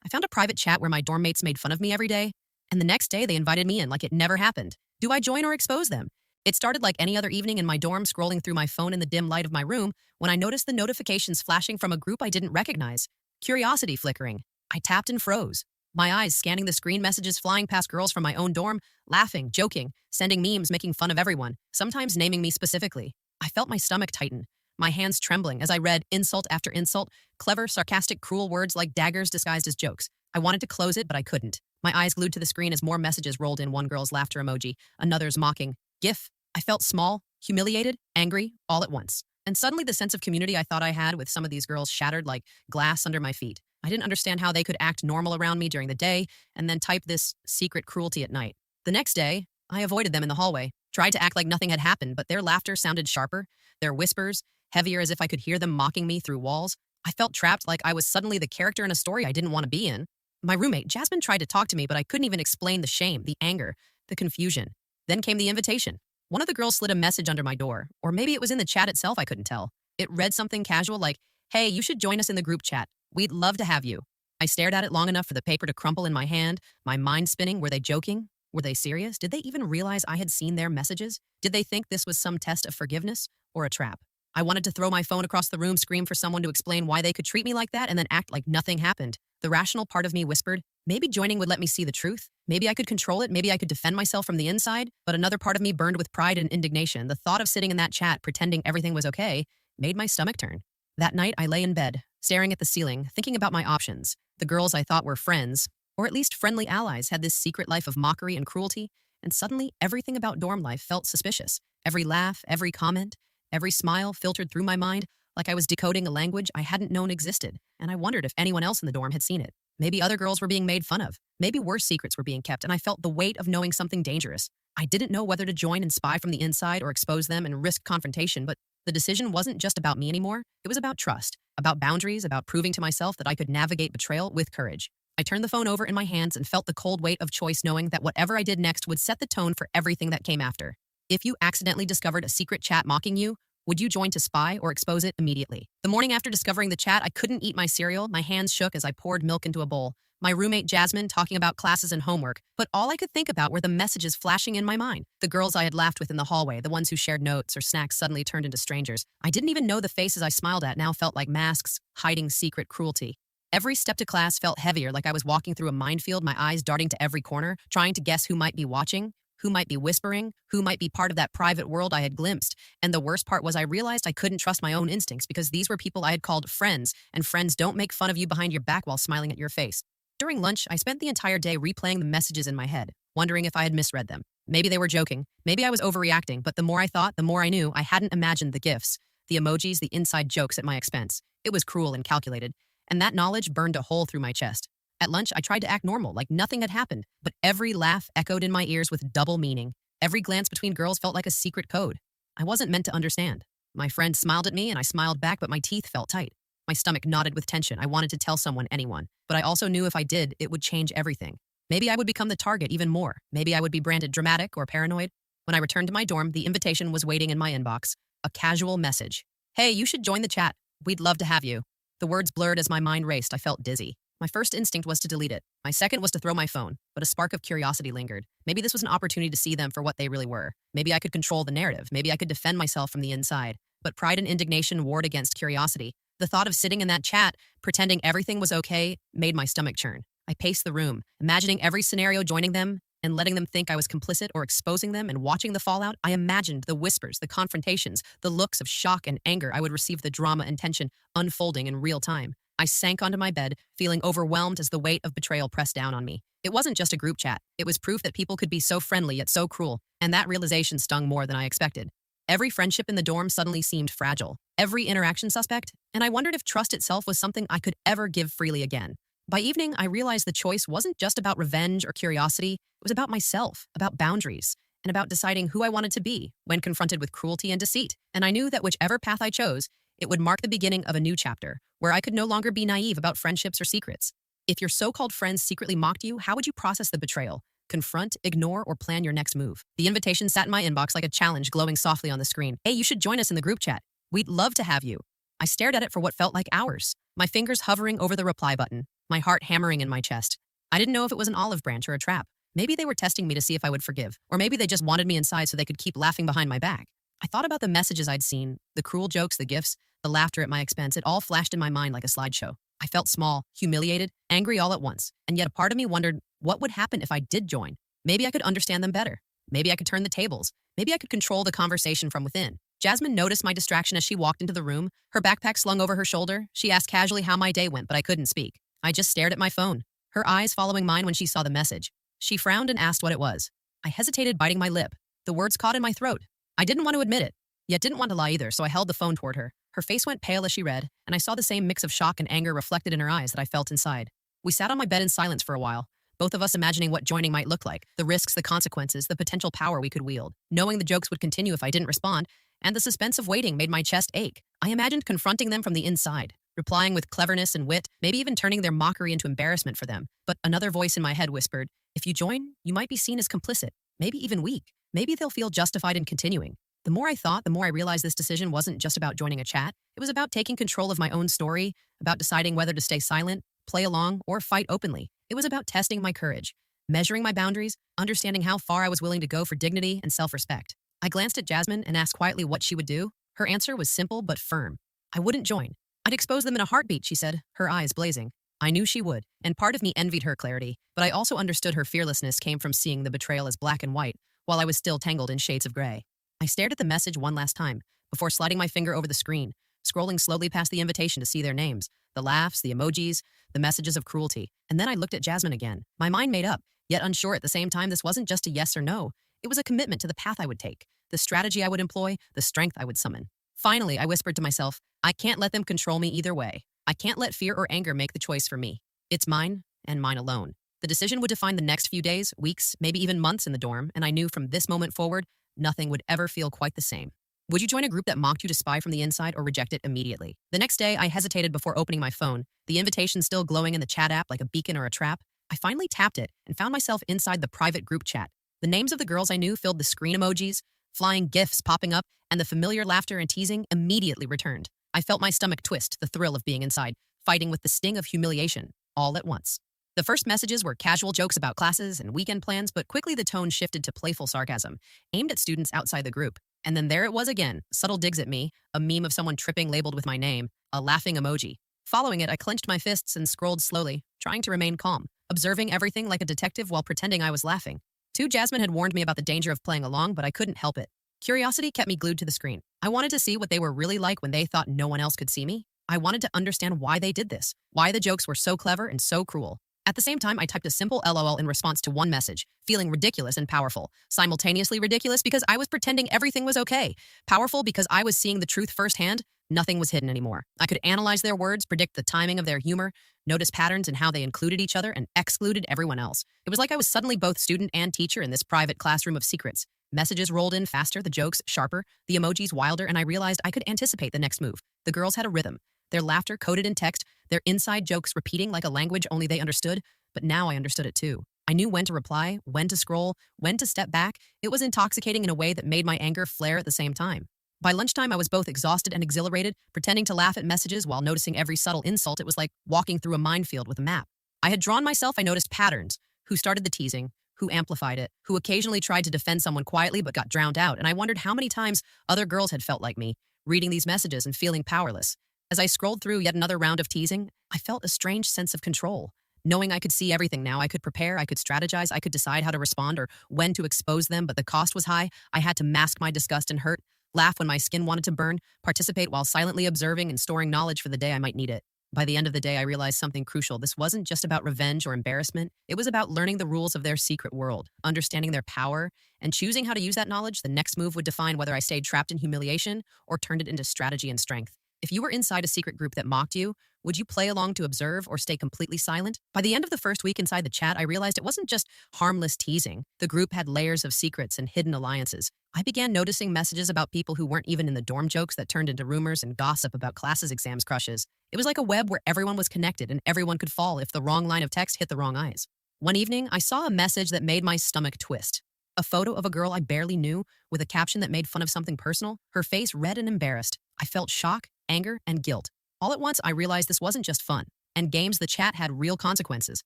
I found a private chat where my dorm mates made fun of me every day, and the next day they invited me in like it never happened. Do I join or expose them? It started like any other evening in my dorm, scrolling through my phone in the dim light of my room when I noticed the notifications flashing from a group I didn't recognize. Curiosity flickering. I tapped and froze. My eyes scanning the screen, messages flying past girls from my own dorm, laughing, joking, sending memes, making fun of everyone, sometimes naming me specifically. I felt my stomach tighten, my hands trembling as I read insult after insult, clever, sarcastic, cruel words like daggers disguised as jokes. I wanted to close it, but I couldn't. My eyes glued to the screen as more messages rolled in, one girl's laughter emoji, another's mocking gif. I felt small, humiliated, angry, all at once. And suddenly the sense of community I thought I had with some of these girls shattered like glass under my feet. I didn't understand how they could act normal around me during the day and then type this secret cruelty at night. The next day, I avoided them in the hallway, tried to act like nothing had happened, but their laughter sounded sharper, their whispers heavier, as if I could hear them mocking me through walls. I felt trapped, like I was suddenly the character in a story I didn't want to be in. My roommate, Jasmine, tried to talk to me, but I couldn't even explain the shame, the anger, the confusion. Then came the invitation. One of the girls slid a message under my door, or maybe it was in the chat itself, I couldn't tell. It read something casual like, "Hey, you should join us in the group chat. We'd love to have you." I stared at it long enough for the paper to crumple in my hand, my mind spinning. Were they joking? Were they serious? Did they even realize I had seen their messages? Did they think this was some test of forgiveness or a trap? I wanted to throw my phone across the room, scream for someone to explain why they could treat me like that, and then act like nothing happened. The rational part of me whispered, maybe joining would let me see the truth. Maybe I could control it. Maybe I could defend myself from the inside. But another part of me burned with pride and indignation. The thought of sitting in that chat, pretending everything was okay, made my stomach turn. That night, I lay in bed, staring at the ceiling, thinking about my options. The girls I thought were friends, or at least friendly allies, had this secret life of mockery and cruelty, and suddenly everything about dorm life felt suspicious. Every laugh, every comment, every smile filtered through my mind like I was decoding a language I hadn't known existed, and I wondered if anyone else in the dorm had seen it. Maybe other girls were being made fun of. Maybe worse secrets were being kept, and I felt the weight of knowing something dangerous. I didn't know whether to join and spy from the inside or expose them and risk confrontation, but the decision wasn't just about me anymore. It was about trust, about boundaries, about proving to myself that I could navigate betrayal with courage. I turned the phone over in my hands and felt the cold weight of choice, knowing that whatever I did next would set the tone for everything that came after. If you accidentally discovered a secret chat mocking you, would you join to spy or expose it immediately? The morning after discovering the chat, I couldn't eat my cereal. My hands shook as I poured milk into a bowl. My roommate Jasmine talking about classes and homework, but all I could think about were the messages flashing in my mind. The girls I had laughed with in the hallway, the ones who shared notes or snacks, suddenly turned into strangers. I didn't even know the faces I smiled at now felt like masks, hiding secret cruelty. Every step to class felt heavier, like I was walking through a minefield, my eyes darting to every corner, trying to guess who might be watching, who might be whispering, who might be part of that private world I had glimpsed. And the worst part was I realized I couldn't trust my own instincts because these were people I had called friends, and friends don't make fun of you behind your back while smiling at your face. During lunch, I spent the entire day replaying the messages in my head, wondering if I had misread them. Maybe they were joking, maybe I was overreacting, but the more I thought, the more I knew I hadn't imagined the gifts, the emojis, the inside jokes at my expense. It was cruel and calculated, and that knowledge burned a hole through my chest. At lunch, I tried to act normal, like nothing had happened, but every laugh echoed in my ears with double meaning. Every glance between girls felt like a secret code. I wasn't meant to understand. My friend smiled at me, and I smiled back, but my teeth felt tight. My stomach knotted with tension. I wanted to tell someone, anyone, but I also knew if I did, it would change everything. Maybe I would become the target even more. Maybe I would be branded dramatic or paranoid. When I returned to my dorm, the invitation was waiting in my inbox. A casual message. "Hey, you should join the chat. We'd love to have you." The words blurred as my mind raced. I felt dizzy. My first instinct was to delete it. My second was to throw my phone, but a spark of curiosity lingered. Maybe this was an opportunity to see them for what they really were. Maybe I could control the narrative. Maybe I could defend myself from the inside. But pride and indignation warred against curiosity. The thought of sitting in that chat, pretending everything was okay, made my stomach churn. I paced the room, imagining every scenario, joining them and letting them think I was complicit or exposing them and watching the fallout. I imagined the whispers, the confrontations, the looks of shock and anger I would receive, the drama and tension unfolding in real time. I sank onto my bed, feeling overwhelmed as the weight of betrayal pressed down on me. It wasn't just a group chat. It was proof that people could be so friendly yet so cruel, and that realization stung more than I expected. Every friendship in the dorm suddenly seemed fragile, every interaction suspect, and I wondered if trust itself was something I could ever give freely again. By evening, I realized the choice wasn't just about revenge or curiosity. It was about myself, about boundaries, and about deciding who I wanted to be when confronted with cruelty and deceit. And I knew that whichever path I chose, it would mark the beginning of a new chapter, where I could no longer be naive about friendships or secrets. If your so-called friends secretly mocked you, how would you process the betrayal? Confront, ignore, or plan your next move? The invitation sat in my inbox like a challenge glowing softly on the screen. "Hey, you should join us in the group chat. We'd love to have you." I stared at it for what felt like hours, my fingers hovering over the reply button. my heart hammering in my chest. I didn't know if it was an olive branch or a trap. Maybe they were testing me to see if I would forgive, or maybe they just wanted me inside so they could keep laughing behind my back. I thought about the messages I'd seen, the cruel jokes, the gifts, the laughter at my expense. It all flashed in my mind like a slideshow. I felt small, humiliated, angry all at once, and yet a part of me wondered what would happen if I did join. Maybe I could understand them better. Maybe I could turn the tables. Maybe I could control the conversation from within. Jasmine noticed my distraction as she walked into the room, her backpack slung over her shoulder. She asked casually how my day went, but I couldn't speak. I just stared at my phone, her eyes following mine when she saw the message. She frowned and asked what it was. I hesitated, biting my lip. The words caught in my throat. I didn't want to admit it, yet didn't want to lie either, so I held the phone toward her. Her face went pale as she read, and I saw the same mix of shock and anger reflected in her eyes that I felt inside. We sat on my bed in silence for a while, both of us imagining what joining might look like, the risks, the consequences, the potential power we could wield. Knowing the jokes would continue if I didn't respond, and the suspense of waiting made my chest ache. I imagined confronting them from the inside, replying with cleverness and wit, maybe even turning their mockery into embarrassment for them. But another voice in my head whispered, if you join, you might be seen as complicit, maybe even weak. Maybe they'll feel justified in continuing. The more I thought, the more I realized this decision wasn't just about joining a chat. It was about taking control of my own story, about deciding whether to stay silent, play along, or fight openly. It was about testing my courage, measuring my boundaries, understanding how far I was willing to go for dignity and self-respect. I glanced at Jasmine and asked quietly what she would do. Her answer was simple but firm. I wouldn't join. I'd expose them in a heartbeat, she said, her eyes blazing. I knew she would, and part of me envied her clarity, but I also understood her fearlessness came from seeing the betrayal as black and white, while I was still tangled in shades of gray. I stared at the message one last time, before sliding my finger over the screen, scrolling slowly past the invitation to see their names, the laughs, the emojis, the messages of cruelty. And then I looked at Jasmine again, my mind made up, yet unsure at the same time. This wasn't just a yes or no. It was a commitment to the path I would take, the strategy I would employ, the strength I would summon. Finally, I whispered to myself, I can't let them control me either way. I can't let fear or anger make the choice for me. It's mine, and mine alone. The decision would define the next few days, weeks, maybe even months in the dorm, and I knew from this moment forward, nothing would ever feel quite the same. Would you join a group that mocked you to spy from the inside or reject it immediately? The next day, I hesitated before opening my phone, the invitation still glowing in the chat app like a beacon or a trap. I finally tapped it and found myself inside the private group chat. The names of the girls I knew filled the screen emojis, flying gifs popping up, and the familiar laughter and teasing immediately returned. I felt my stomach twist, the thrill of being inside, fighting with the sting of humiliation, all at once. The first messages were casual jokes about classes and weekend plans, but quickly the tone shifted to playful sarcasm, aimed at students outside the group. And then there it was again, subtle digs at me, a meme of someone tripping labeled with my name, a laughing emoji. Following it, I clenched my fists and scrolled slowly, trying to remain calm, observing everything like a detective while pretending I was laughing. Jasmine had warned me about the danger of playing along, but I couldn't help it. Curiosity kept me glued to the screen. I wanted to see what they were really like when they thought no one else could see me. I wanted to understand why they did this, why the jokes were so clever and so cruel. At the same time, I typed a simple LOL in response to one message, feeling ridiculous and powerful. Simultaneously ridiculous because I was pretending everything was okay. Powerful because I was seeing the truth firsthand. Nothing was hidden anymore. I could analyze their words, predict the timing of their humor, notice patterns in how they included each other and excluded everyone else. It was like I was suddenly both student and teacher in this private classroom of secrets. Messages rolled in faster, the jokes sharper, the emojis wilder, and I realized I could anticipate the next move. The girls had a rhythm. Their laughter coded in text, their inside jokes repeating like a language only they understood. But now I understood it too. I knew when to reply, when to scroll, when to step back. It was intoxicating in a way that made my anger flare at the same time. By lunchtime, I was both exhausted and exhilarated, pretending to laugh at messages while noticing every subtle insult. It was like walking through a minefield with a map. I had drawn myself, I noticed patterns. Who started the teasing? Who amplified it? Who occasionally tried to defend someone quietly but got drowned out? And I wondered how many times other girls had felt like me, reading these messages and feeling powerless. As I scrolled through yet another round of teasing, I felt a strange sense of control. Knowing I could see everything now, I could prepare, I could strategize, I could decide how to respond or when to expose them, but the cost was high. I had to mask my disgust and hurt, laugh when my skin wanted to burn, participate while silently observing and storing knowledge for the day I might need it. By the end of the day, I realized something crucial. This wasn't just about revenge or embarrassment. It was about learning the rules of their secret world, understanding their power, and choosing how to use that knowledge. The next move would define whether I stayed trapped in humiliation or turned it into strategy and strength. If you were inside a secret group that mocked you, would you play along to observe or stay completely silent? By the end of the first week inside the chat, I realized it wasn't just harmless teasing. The group had layers of secrets and hidden alliances. I began noticing messages about people who weren't even in the dorm, jokes that turned into rumors and gossip about classes, exams, crushes. It was like a web where everyone was connected and everyone could fall if the wrong line of text hit the wrong eyes. One evening, I saw a message that made my stomach twist. A photo of a girl I barely knew with a caption that made fun of something personal, her face red and embarrassed. I felt shock, anger, and guilt. All at once, I realized this wasn't just fun. and games the chat had real consequences.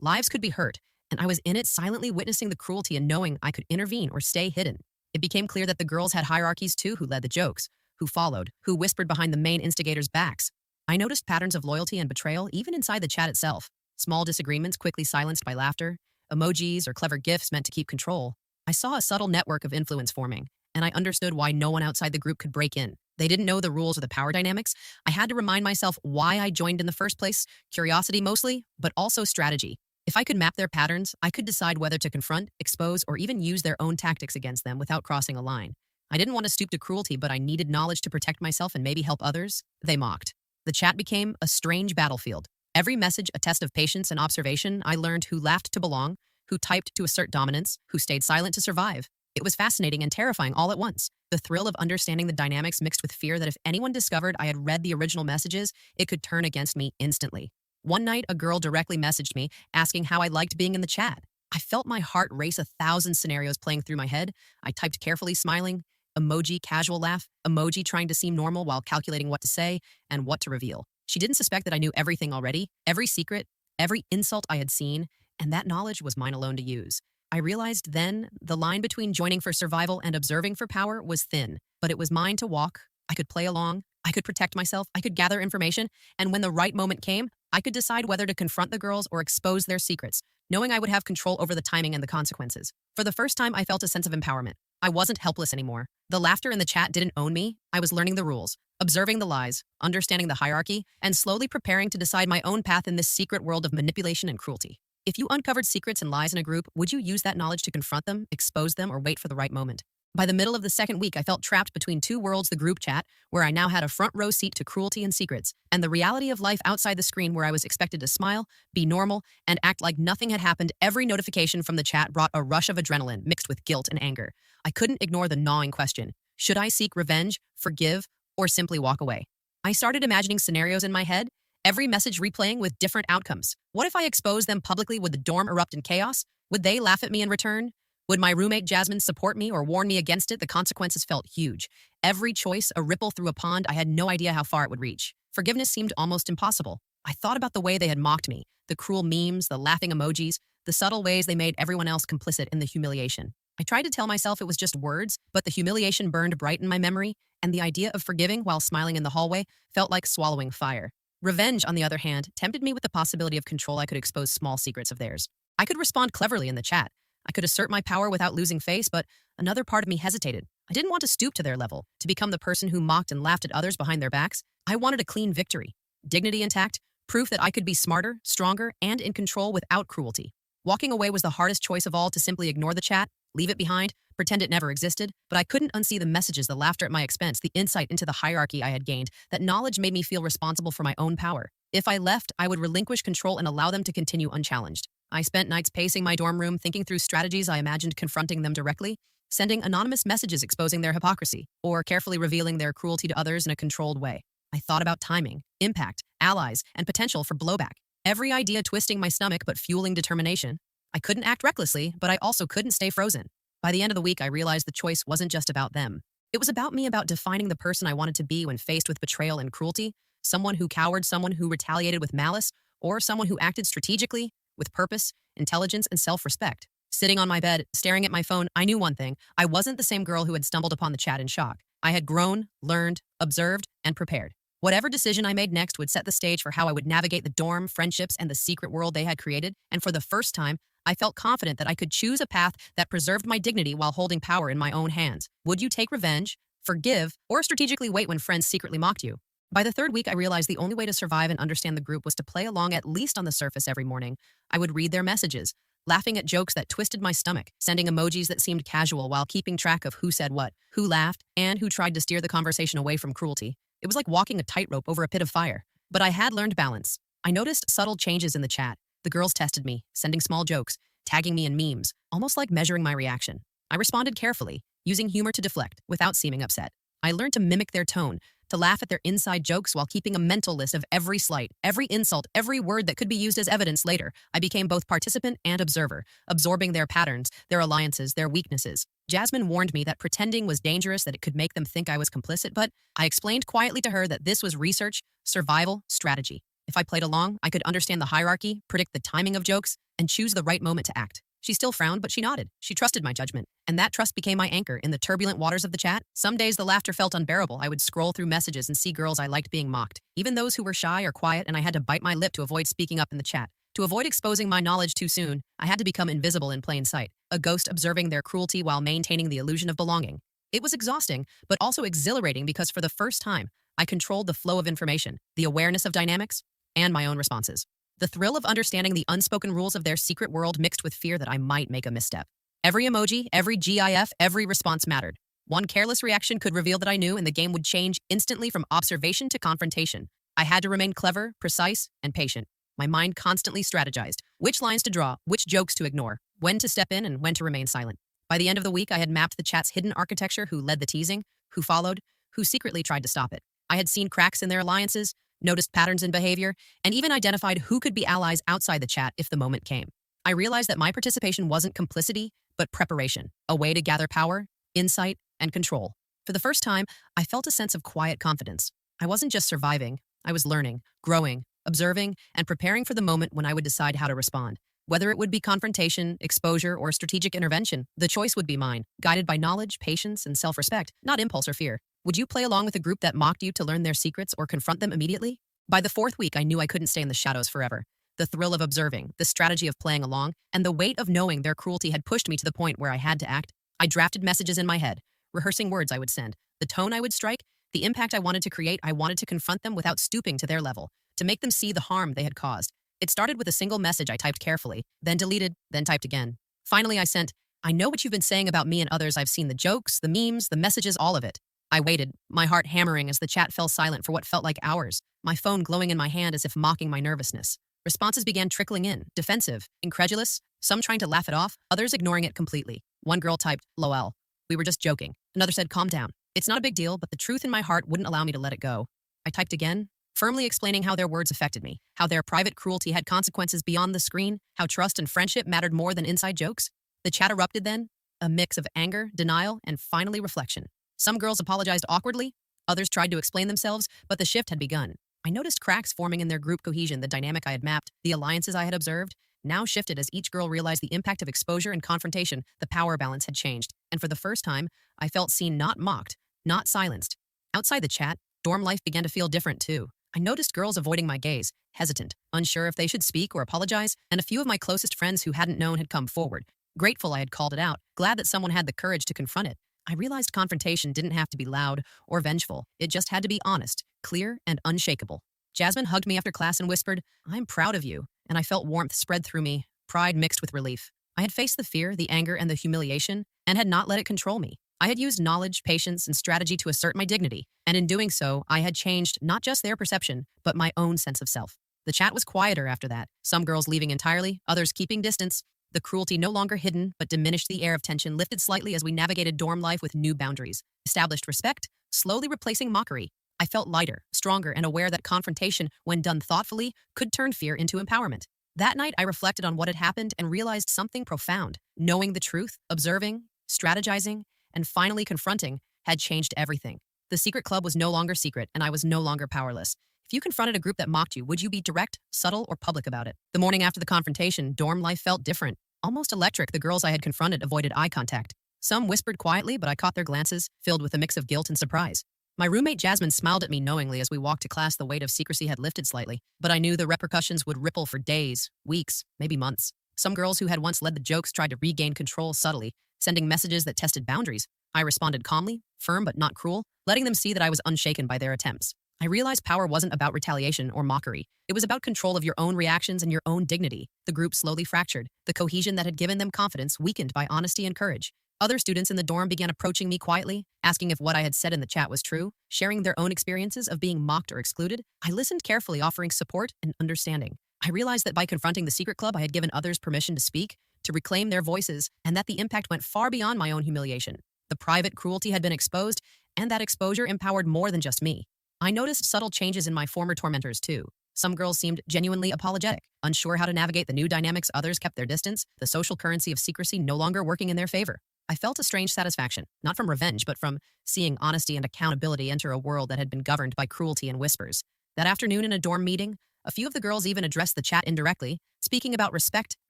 Lives could be hurt, and I was in it silently witnessing the cruelty and knowing I could intervene or stay hidden. It became clear that the girls had hierarchies too, who led the jokes, who followed, who whispered behind the main instigators' backs. I noticed patterns of loyalty and betrayal even inside the chat itself. Small disagreements quickly silenced by laughter, emojis or clever gifs meant to keep control. I saw a subtle network of influence forming, and I understood why no one outside the group could break in. They didn't know the rules or the power dynamics. I had to remind myself why I joined in the first place, curiosity mostly, but also strategy. If I could map their patterns, I could decide whether to confront, expose, or even use their own tactics against them without crossing a line. I didn't want to stoop to cruelty, but I needed knowledge to protect myself and maybe help others. They mocked. The chat became a strange battlefield. Every message a test of patience and observation. I learned who laughed to belong, who typed to assert dominance, who stayed silent to survive. It was fascinating and terrifying all at once. The thrill of understanding the dynamics mixed with fear that if anyone discovered I had read the original messages, it could turn against me instantly. One night, a girl directly messaged me, asking how I liked being in the chat. I felt my heart race, 1,000 scenarios playing through my head. I typed carefully, smiling, emoji, casual laugh, emoji trying to seem normal while calculating what to say and what to reveal. She didn't suspect that I knew everything already, every secret, every insult I had seen, and that knowledge was mine alone to use. I realized then the line between joining for survival and observing for power was thin, but it was mine to walk. I could play along, I could protect myself, I could gather information, and when the right moment came, I could decide whether to confront the girls or expose their secrets, knowing I would have control over the timing and the consequences. For the first time, I felt a sense of empowerment. I wasn't helpless anymore. The laughter in the chat didn't own me. I was learning the rules, observing the lies, understanding the hierarchy, and slowly preparing to decide my own path in this secret world of manipulation and cruelty. If you uncovered secrets and lies in a group, would you use that knowledge to confront them, expose them, or wait for the right moment? By the middle of the second week, I felt trapped between two worlds: the group chat, where I now had a front row seat to cruelty and secrets, and the reality of life outside the screen, where I was expected to smile, be normal, and act like nothing had happened. Every notification from the chat brought a rush of adrenaline mixed with guilt and anger. I couldn't ignore the gnawing question: should I seek revenge, forgive, or simply walk away? I started imagining scenarios in my head, every message replaying with different outcomes. What if I exposed them publicly? Would the dorm erupt in chaos? Would they laugh at me in return? Would my roommate Jasmine support me or warn me against it? The consequences felt huge. Every choice, a ripple through a pond. I had no idea how far it would reach. Forgiveness seemed almost impossible. I thought about the way they had mocked me, the cruel memes, the laughing emojis, the subtle ways they made everyone else complicit in the humiliation. I tried to tell myself it was just words, but the humiliation burned bright in my memory, and the idea of forgiving while smiling in the hallway felt like swallowing fire. Revenge, on the other hand, tempted me with the possibility of control. I could expose small secrets of theirs. I could respond cleverly in the chat. I could assert my power without losing face, but another part of me hesitated. I didn't want to stoop to their level, to become the person who mocked and laughed at others behind their backs. I wanted a clean victory, dignity intact, proof that I could be smarter, stronger, and in control without cruelty. Walking away was the hardest choice of all: to simply ignore the chat, leave it behind, pretend it never existed. But I couldn't unsee the messages, the laughter at my expense, the insight into the hierarchy I had gained. That knowledge made me feel responsible for my own power. If I left, I would relinquish control and allow them to continue unchallenged. I spent nights pacing my dorm room, thinking through strategies. I imagined confronting them directly, sending anonymous messages exposing their hypocrisy, or carefully revealing their cruelty to others in a controlled way. I thought about timing, impact, allies, and potential for blowback. Every idea twisting my stomach but fueling determination. I couldn't act recklessly, but I also couldn't stay frozen. By the end of the week, I realized the choice wasn't just about them. It was about me, about defining the person I wanted to be when faced with betrayal and cruelty: someone who cowered, someone who retaliated with malice, or someone who acted strategically, with purpose, intelligence, and self-respect. Sitting on my bed, staring at my phone, I knew one thing: I wasn't the same girl who had stumbled upon the chat in shock. I had grown, learned, observed, and prepared. Whatever decision I made next would set the stage for how I would navigate the dorm, friendships, and the secret world they had created. And for the first time, I felt confident that I could choose a path that preserved my dignity while holding power in my own hands. Would you take revenge, forgive, or strategically wait when friends secretly mocked you? By the third week, I realized the only way to survive and understand the group was to play along, at least on the surface. Every morning, I would read their messages, laughing at jokes that twisted my stomach, sending emojis that seemed casual while keeping track of who said what, who laughed, and who tried to steer the conversation away from cruelty. It was like walking a tightrope over a pit of fire. But I had learned balance. I noticed subtle changes in the chat. The girls tested me, sending small jokes, tagging me in memes, almost like measuring my reaction. I responded carefully, using humor to deflect without seeming upset. I learned to mimic their tone, to laugh at their inside jokes while keeping a mental list of every slight, every insult, every word that could be used as evidence later. I became both participant and observer, absorbing their patterns, their alliances, their weaknesses. Jasmine warned me that pretending was dangerous, that it could make them think I was complicit, but I explained quietly to her that this was research, survival, strategy. If I played along, I could understand the hierarchy, predict the timing of jokes, and choose the right moment to act. She still frowned, but she nodded. She trusted my judgment. And that trust became my anchor in the turbulent waters of the chat. Some days the laughter felt unbearable. I would scroll through messages and see girls I liked being mocked, even those who were shy or quiet, and I had to bite my lip to avoid speaking up in the chat. To avoid exposing my knowledge too soon, I had to become invisible in plain sight, a ghost observing their cruelty while maintaining the illusion of belonging. It was exhausting, but also exhilarating because for the first time, I controlled the flow of information, the awareness of dynamics, and my own responses. The thrill of understanding the unspoken rules of their secret world mixed with fear that I might make a misstep. Every emoji, every GIF, every response mattered. One careless reaction could reveal that I knew, and the game would change instantly from observation to confrontation. I had to remain clever, precise, and patient. My mind constantly strategized which lines to draw, which jokes to ignore, when to step in, and when to remain silent. By the end of the week, I had mapped the chat's hidden architecture: who led the teasing, who followed, who secretly tried to stop it. I had seen cracks in their alliances, noticed patterns in behavior, and even identified who could be allies outside the chat if the moment came. I realized that my participation wasn't complicity, but preparation, a way to gather power, insight, and control. For the first time, I felt a sense of quiet confidence. I wasn't just surviving, I was learning, growing, observing, and preparing for the moment when I would decide how to respond. Whether it would be confrontation, exposure, or strategic intervention, the choice would be mine, guided by knowledge, patience, and self-respect, not impulse or fear. Would you play along with a group that mocked you to learn their secrets or confront them immediately? By the fourth week, I knew I couldn't stay in the shadows forever. The thrill of observing, the strategy of playing along, and the weight of knowing their cruelty had pushed me to the point where I had to act. I drafted messages in my head, rehearsing words I would send, the tone I would strike, the impact I wanted to create. I wanted to confront them without stooping to their level, to make them see the harm they had caused. It started with a single message I typed carefully, then deleted, then typed again. Finally, I sent, "I know what you've been saying about me and others. I've seen the jokes, the memes, the messages, all of it." I waited, my heart hammering as the chat fell silent for what felt like hours, my phone glowing in my hand as if mocking my nervousness. Responses began trickling in, defensive, incredulous, some trying to laugh it off, others ignoring it completely. One girl typed, "LOL. We were just joking." Another said, "Calm down. It's not a big deal," but the truth in my heart wouldn't allow me to let it go. I typed again, firmly explaining how their words affected me, how their private cruelty had consequences beyond the screen, how trust and friendship mattered more than inside jokes. The chat erupted then, a mix of anger, denial, and finally reflection. Some girls apologized awkwardly, others tried to explain themselves, but the shift had begun. I noticed cracks forming in their group cohesion. The dynamic I had mapped, the alliances I had observed, now shifted as each girl realized the impact of exposure and confrontation. The power balance had changed, and for the first time, I felt seen, not mocked, not silenced. Outside the chat, dorm life began to feel different too. I noticed girls avoiding my gaze, hesitant, unsure if they should speak or apologize, and a few of my closest friends who hadn't known had come forward, grateful I had called it out, glad that someone had the courage to confront it. I realized confrontation didn't have to be loud or vengeful. It just had to be honest, clear, and unshakable. Jasmine hugged me after class and whispered, "I'm proud of you," and I felt warmth spread through me, pride mixed with relief. I had faced the fear, the anger, and the humiliation, and had not let it control me. I had used knowledge, patience, and strategy to assert my dignity, and in doing so, I had changed not just their perception, but my own sense of self. The chat was quieter after that, some girls leaving entirely, others keeping distance. The cruelty no longer hidden, but diminished. The air of tension lifted slightly as we navigated dorm life with new boundaries, established respect, slowly replacing mockery. I felt lighter, stronger, and aware that confrontation, when done thoughtfully, could turn fear into empowerment. That night, I reflected on what had happened and realized something profound. Knowing the truth, observing, strategizing, and finally confronting had changed everything. The secret club was no longer secret, and I was no longer powerless. If you confronted a group that mocked you, would you be direct, subtle, or public about it? The morning after the confrontation, dorm life felt different, almost electric. The girls I had confronted avoided eye contact. Some whispered quietly, but I caught their glances, filled with a mix of guilt and surprise. My roommate Jasmine smiled at me knowingly as we walked to class. The weight of secrecy had lifted slightly, but I knew the repercussions would ripple for days, weeks, maybe months. Some girls who had once led the jokes tried to regain control subtly, sending messages that tested boundaries. I responded calmly, firm but not cruel, letting them see that I was unshaken by their attempts. I realized power wasn't about retaliation or mockery. It was about control of your own reactions and your own dignity. The group slowly fractured, the cohesion that had given them confidence weakened by honesty and courage. Other students in the dorm began approaching me quietly, asking if what I had said in the chat was true, sharing their own experiences of being mocked or excluded. I listened carefully, offering support and understanding. I realized that by confronting the secret club, I had given others permission to speak, to reclaim their voices, and that the impact went far beyond my own humiliation. The private cruelty had been exposed, and that exposure empowered more than just me. I noticed subtle changes in my former tormentors too. Some girls seemed genuinely apologetic, unsure how to navigate the new dynamics. Others kept their distance, the social currency of secrecy no longer working in their favor. I felt a strange satisfaction, not from revenge, but from seeing honesty and accountability enter a world that had been governed by cruelty and whispers. That afternoon in a dorm meeting, A few of the girls even addressed the chat indirectly, speaking about respect,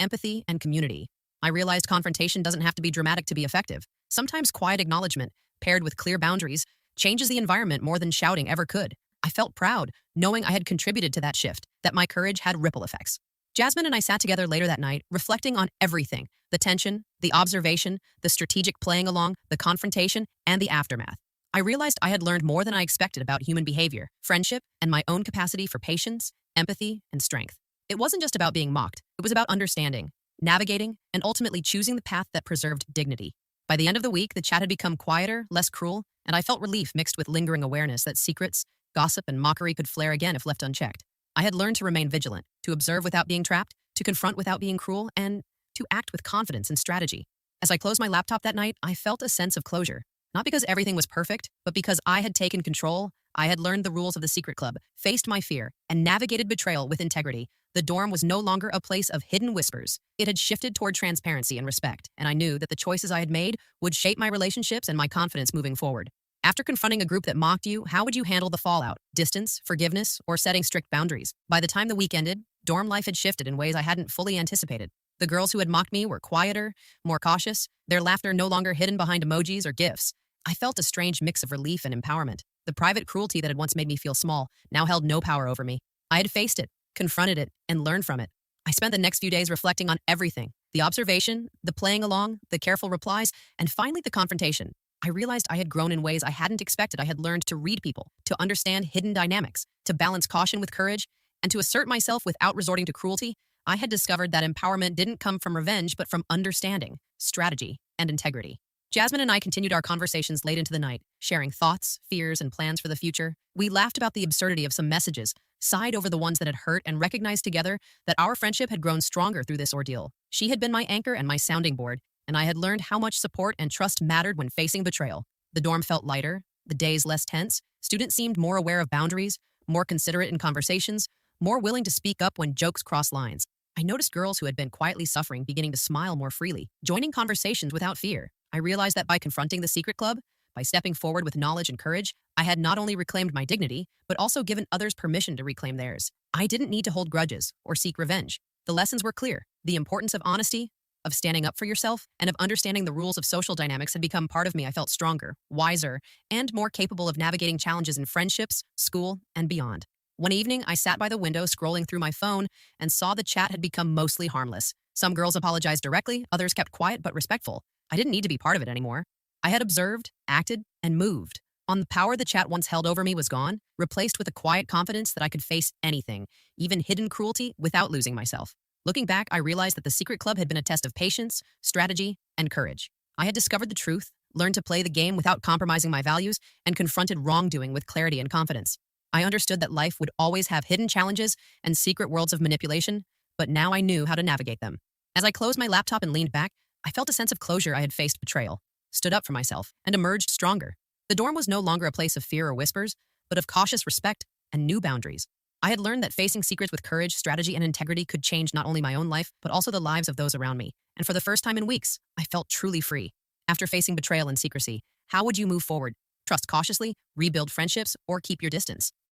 empathy, and community. I realized confrontation doesn't have to be dramatic to be effective. Sometimes quiet acknowledgement, paired with clear boundaries, changes the environment more than shouting ever could. I felt proud, knowing I had contributed to that shift, that my courage had ripple effects. Jasmine and I sat together later that night, reflecting on everything: the tension, the observation, the strategic playing along, the confrontation, and the aftermath. I realized I had learned more than I expected about human behavior, friendship, and my own capacity for patience, empathy, and strength. It wasn't just about being mocked, it was about understanding, navigating, and ultimately choosing the path that preserved dignity. By the end of the week, the chat had become quieter, less cruel, and I felt relief mixed with lingering awareness that secrets, gossip, and mockery could flare again if left unchecked. I had learned to remain vigilant, to observe without being trapped, to confront without being cruel, and to act with confidence and strategy. As I closed my laptop that night, I felt a sense of closure. Not because everything was perfect, but because I had taken control. I had learned the rules of the secret club, faced my fear, and navigated betrayal with integrity. The dorm was no longer a place of hidden whispers. It had shifted toward transparency and respect, and I knew that the choices I had made would shape my relationships and my confidence moving forward. After confronting a group that mocked you, how would you handle the fallout? Distance, forgiveness, or setting strict boundaries? By the time the week ended, dorm life had shifted in ways I hadn't fully anticipated. The girls who had mocked me were quieter, more cautious, their laughter no longer hidden behind emojis or GIFs. I felt a strange mix of relief and empowerment. The private cruelty that had once made me feel small now held no power over me. I had faced it, confronted it, and learned from it. I spent the next few days reflecting on everything: the observation, the playing along, the careful replies, and finally the confrontation. I realized I had grown in ways I hadn't expected. I had learned to read people, to understand hidden dynamics, to balance caution with courage, and to assert myself without resorting to cruelty. I had discovered that empowerment didn't come from revenge, but from understanding, strategy, and integrity. Jasmine and I continued our conversations late into the night, sharing thoughts, fears, and plans for the future. We laughed about the absurdity of some messages, sighed over the ones that had hurt, and recognized together that our friendship had grown stronger through this ordeal. She had been my anchor and my sounding board, and I had learned how much support and trust mattered when facing betrayal. The dorm felt lighter, the days less tense. Students seemed more aware of boundaries, more considerate in conversations, more willing to speak up when jokes crossed lines. I noticed girls who had been quietly suffering beginning to smile more freely, joining conversations without fear. I realized that by confronting the secret club, by stepping forward with knowledge and courage, I had not only reclaimed my dignity, but also given others permission to reclaim theirs. I didn't need to hold grudges or seek revenge. The lessons were clear. The importance of honesty, of standing up for yourself, and of understanding the rules of social dynamics had become part of me. I felt stronger, wiser, and more capable of navigating challenges in friendships, school, and beyond. One evening, I sat by the window scrolling through my phone and saw the chat had become mostly harmless. Some girls apologized directly, others kept quiet but respectful. I didn't need to be part of it anymore. I had observed, acted, and moved. On the power the chat once held over me was gone, replaced with a quiet confidence that I could face anything, even hidden cruelty, without losing myself. Looking back, I realized that the secret club had been a test of patience, strategy, and courage. I had discovered the truth, learned to play the game without compromising my values, and confronted wrongdoing with clarity and confidence. I understood that life would always have hidden challenges and secret worlds of manipulation, but now I knew how to navigate them. As I closed my laptop and leaned back, I felt a sense of closure. I had faced betrayal, stood up for myself, and emerged stronger. The dorm was no longer a place of fear or whispers, but of cautious respect and new boundaries. I had learned that facing secrets with courage, strategy, and integrity could change not only my own life, but also the lives of those around me. And for the first time in weeks, I felt truly free. After facing betrayal and secrecy, how would you move forward? Trust cautiously, rebuild friendships, or keep your distance?